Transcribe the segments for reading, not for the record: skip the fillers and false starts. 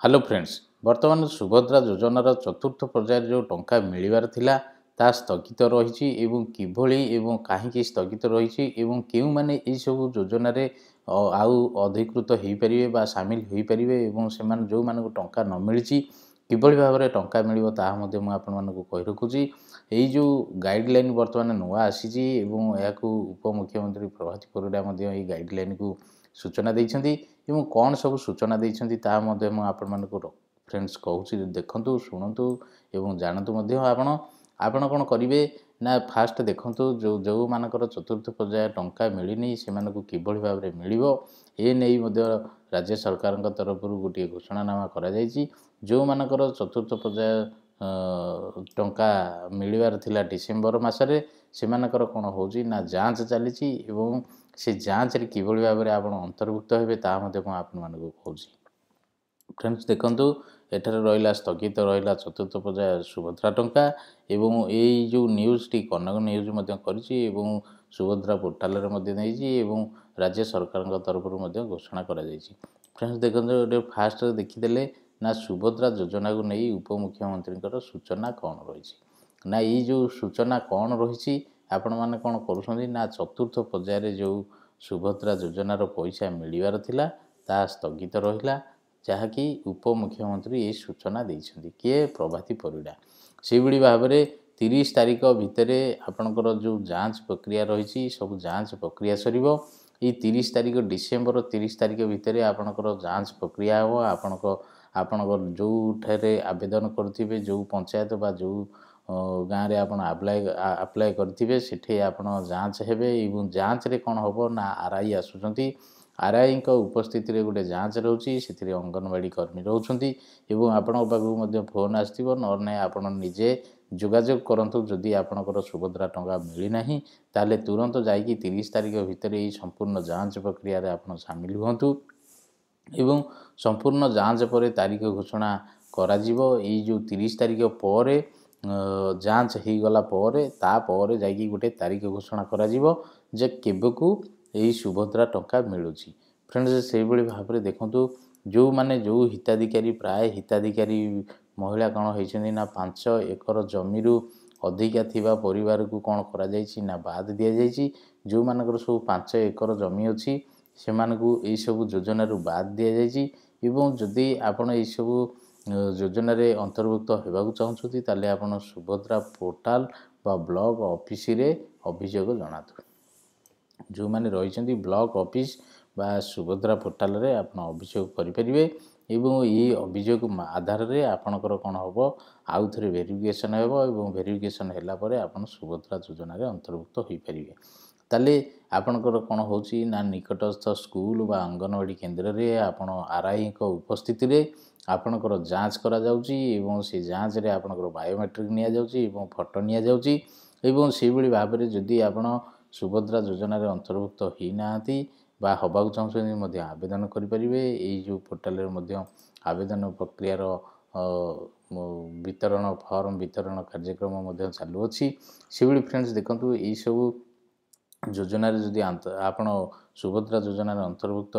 Hello friends वर्तमान सुभद्रा योजनार चतुर्थ पर्याय जो टंका मिलबार थिला ता स्थगित रही किभली एवं कहीं स्थगित रही क्यों माने ये सब योजन आउ अधिकृत हो पारे सामिल हो पारे से जो मानक टंका न मिली किभली भाव में टंका मिल कही रखुची यही जो गाइडलाइन वर्तमान नुआ आसी उपमुख्यमंत्री प्रभात परिड़ा ये गाइडलाइन को सूचना देइछन्ति एवं कौन सब सूचना देइछन्ति ता मध्ये म आपण मानको फ्रेंड्स कहूची देखंतु शुणंतु एवं जानतु मध्ये आपण कोन करिवे ना फास्ट देखंतु जो मानकर चतुर्थ पर्याय टंका मिलिनी से मानको किभली भाव रे मिलिबो ए नै मध्ये राज्य सरकार तरफ गोटे घोषणानामा करा जायछि जो मानकर चतुर्थ पर्याय टंका मिलबार थिला डिसेंबर मासरे से मानकर कोन होउची ना जांच चलीछि एवं से जांच रे किभली भाव में आप अंतर्भुक्त हेबे ता मध्ये म आपण मानको कहूची फ्रेंड्स देखंतु एठारे रहिला स्थगित रहिला चतुर्थ पर्याय सुभद्रा टंका एवं एई जो न्यूज टी कनक न्यूज मध्ये करिछि एवं सुभद्रा पोर्टाल रे मध्ये नैछि एवं राज्य सरकार तरफ मध्ये घोषणा करा जायछि फ्रेंड्स देखंतु फास्ट देखिदेले ना सुभद्रा योजना को नहीं उपमुख्यमंत्री सूचना कौन रही ना ये जो सूचना कौन रही आपण मैंने कौन करुँच ना चतुर्थ पर्याय जो सुभद्रा योजनार पैसा मिलबार थिला ता स्थगित रहिला जहाँकि उपमुख्यमंत्री ये सूचना देइछन्ति किए प्रभाती परिड़ा से भाव में 30 तारिख भितर आपणकर जो जांच प्रक्रिया रही सब जांच प्रक्रिया सरिबो ये 30 तारिख डिसेंबर 30 तारिख भितर आपणकर जांच प्रक्रिया हो आपणकर जो ठारे आवेदन करथिबे जो पंचायत बा जो गाँव रे आपण अप्लाई करथिबे सेठे आपण जांच हेबे एवं जांच रे कोन होबो ना आरआई आसुचंती आरआई को उपस्थिति रे गोटे जांच रहउची सेथिरे अंगनवाड़ी कर्मी रहउचंती एवं आपण पाखु मध्ये फोन आस्थिबो न नै आपण निजे जोगाजोग करंतु जदि आपणकर सुभद्रा टंका मिली नाही ताले तुरंत जाईकी 30 तारिख भितर ये संपूर्ण जांच प्रक्रिया रे आपण शामिल हुंतु एवं संपूर्ण जांच पर तारीख घोषणा करा जिवो ये जो 30 तारिख पर जांच हो गला तापर जाइकी गोटे तारीख घोषणा करा जिवो जे केबेकू यही सुभद्रा टंका मिलुची फ्रेंड्स से भाव में देखंतु जो माने जो हिताधिकारी प्राय हिताधिकारी महिला कौन होती ना 5 एकर जमीरु अधिका थिबा परिवार को कौन करा जायछि ना बाद दिया जायछि जो मानकर सब 5 एकर जमी अछि से मानकु एई सब योजना रु बाद दिया जायछि एवं जदि आपण एई सब योजना रे अंतर्भुक्त हेबाकु चाहुछथि ताले आपण सुभद्रा पोर्टाल बा ब्लॉक ऑफिस रे अभियोग जणातु जो माने रहिछन्ति ब्लॉक ऑफिस बा सुभद्रा पोर्टाल रे आपण अभियोग करि परिबे एवं ये अभियोग आधार रे आपणकर कोन होबो आउ थरे वेरिफिकेशन हेबो एवं वेरिफिकेशन हैला परे आपण सुभद्रा योजना रे अंतर्भुक्त होई परिबे ताले आपणकर कोन होची ना निकटस्थ स्कूल बा अंगनवाड़ी केंद्र रे आपण आरआई को उपस्थिति रे आपणकर जांच करा जाउची एवं से जांच रे आपणकर बायोमेट्रिक निया जाउची एवं फोटो निया जाउची एवं से बळी भाव रे जदि आपण सुभद्रा योजना रे अंतर्भुक्त होई नांती बा हबाकु चाहुछन्ति मध्ये आवेदन करि परिबे एई जो पोर्टल रे मध्ये आवेदन प्रक्रिया रो वितरण फॉर्म वितरण कार्यक्रम मध्ये चालू अछि से फ्रेंड्स देखंतु एई सब योजना जदि आपण सुभद्रा योजना अंतर्भुक्त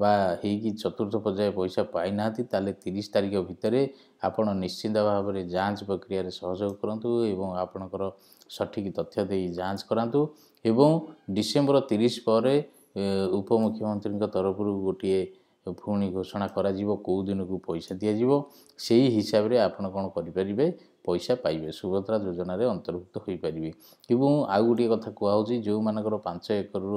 बा हेकी चतुर्थ पर्याय पैसा पाई नांती ताले 30 तारिख भितर आपण निश्चित भाव में जांच प्रक्रिया रे सहयोग करंतु एवं आपणकर सठिक तथ्य दे जांच करंतु एवं डिसेंबर 30 पर उपमुख्यमंत्री तरफ गोटे पुणी घोषणा करा जिवो को दिन को पैसा दिया जिवो सेही हिसाब रे आपण कोन करि परिबे पैसा पाइबे सुभद्रा योजना रे अंतर्भुक्त होई परिबे एवं आ गोटे कथा कुआ होची जो मानकर 5 एकर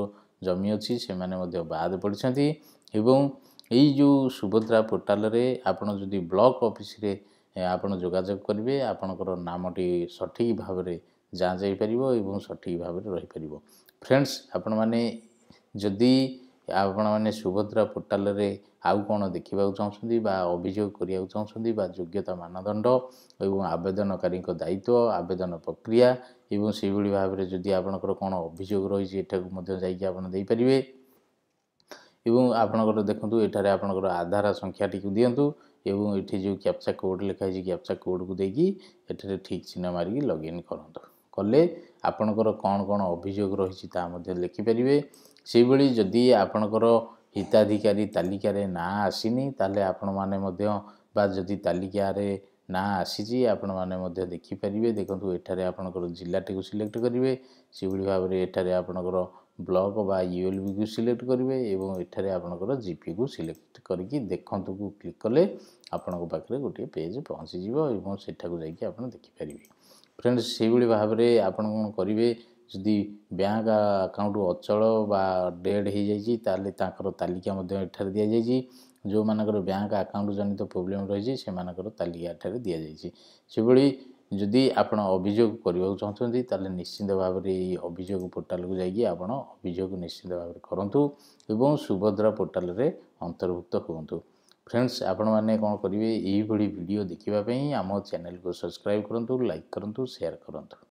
जमी अछि से माने मध्ये बाद पड़छन्ती एवं एई जो सुभद्रा पोर्टाल रे आपण जदि ब्लॉक ऑफिस रे आपण जोगाजोग करिवे आपणकर नामटी सठिक भाव रे जांच होई परिबो एवं सठिक भाव रे रहि परिबो फ्रेंड्स आपण माने जदि आपण माने सुभद्रा पोर्टाल रे आउ कोन देखिबा चाहछन्ती बा अभियोग करिया चाहछन्ती बा योग्यता मानदंड एवं आवेदनकारी को दायित्व आवेदन प्रक्रिया एवं से भली भाव रे जदि आपणकर कोन अभियोग रही एटा को मध्ये जाई कि आपण देई परिबे एवं आपणकर देखंतु एठारे आपणकर आधार संख्या टिकु दियंतु एवं एठी जो कैप्चा कोड लिखा छै कैप्चा कोड को देकी एठारे ठीक चिन्ह मारी लॉगिन करंतु कले आपणकर कोन कोन अभियोग रही ता मध्ये लिखि परिबे से भली जदि आपणकर ହିତାଧିକାରୀ ତାଲିକାରେ ନାଁ ଆସିନି ତାହେଲେ ଆପଣମାନେ ମଧ୍ୟ ବା ଯଦି ତାଲିକାରେ ନାଁ ଆସିଛି ଆପଣମାନେ ମଧ୍ୟ ଦେଖିପାରିବେ। ଦେଖନ୍ତୁ ଏଠାରେ ଆପଣଙ୍କର ଜିଲ୍ଲାଟିକୁ ସିଲେକ୍ଟ କରିବେ, ସେଭଳି ଭାବରେ ଏଠାରେ ଆପଣଙ୍କର ବ୍ଲକ ବା ULBକୁ ସିଲେକ୍ଟ କରିବେ ଏବଂ ଏଠାରେ ଆପଣଙ୍କର GPକୁ ସିଲେକ୍ଟ କରିକି ଦେଖନ୍ତୁକୁ କ୍ଲିକ୍ କଲେ ଆପଣଙ୍କ ପାଖରେ ଗୋଟିଏ ପେଜ୍ ପହଞ୍ଚିଯିବ ଏବଂ ସେଠାକୁ ଯାଇକି ଆପଣ ଦେଖିପାରିବେ। ଫ୍ରେଣ୍ଡସ୍, ସେଇଭଳି ଭାବରେ ଆପଣ କ'ଣ କରିବେ, ଯଦି ବ୍ୟାଙ୍କ ଆକାଉଣ୍ଟ ଅଚଳ ବା ଡେଡ୍ ହେଇଯାଇଛି ତାହେଲେ ତାଙ୍କର ତାଲିକା ମଧ୍ୟ ଏଠାରେ ଦିଆଯାଇଛି। ଯେଉଁମାନଙ୍କର ବ୍ୟାଙ୍କ ଆକାଉଣ୍ଟ ଜନିତ ପ୍ରୋବ୍ଲେମ୍ ରହିଛି ସେମାନଙ୍କର ତାଲିକା ଏଠାରେ ଦିଆଯାଇଛି। ସେଭଳି ଯଦି ଆପଣ ଅଭିଯୋଗ କରିବାକୁ ଚାହୁଁଛନ୍ତି ତାହେଲେ ନିଶ୍ଚିନ୍ତ ଭାବରେ ଏହି ଅଭିଯୋଗ ପୋର୍ଟାଲକୁ ଯାଇକି ଆପଣ ଅଭିଯୋଗ ନିଶ୍ଚିନ୍ତ ଭାବରେ କରନ୍ତୁ ଏବଂ ସୁଭଦ୍ରା ପୋର୍ଟାଲରେ ଅନ୍ତର୍ଭୁକ୍ତ ହୁଅନ୍ତୁ। ଫ୍ରେଣ୍ଡସ୍, ଆପଣମାନେ କ'ଣ କରିବେ, ଏହିଭଳି ଭିଡ଼ିଓ ଦେଖିବା ପାଇଁ ଆମ ଚ୍ୟାନେଲକୁ ସବସ୍କ୍ରାଇବ୍ କରନ୍ତୁ, ଲାଇକ୍ କରନ୍ତୁ, ସେୟାର କରନ୍ତୁ।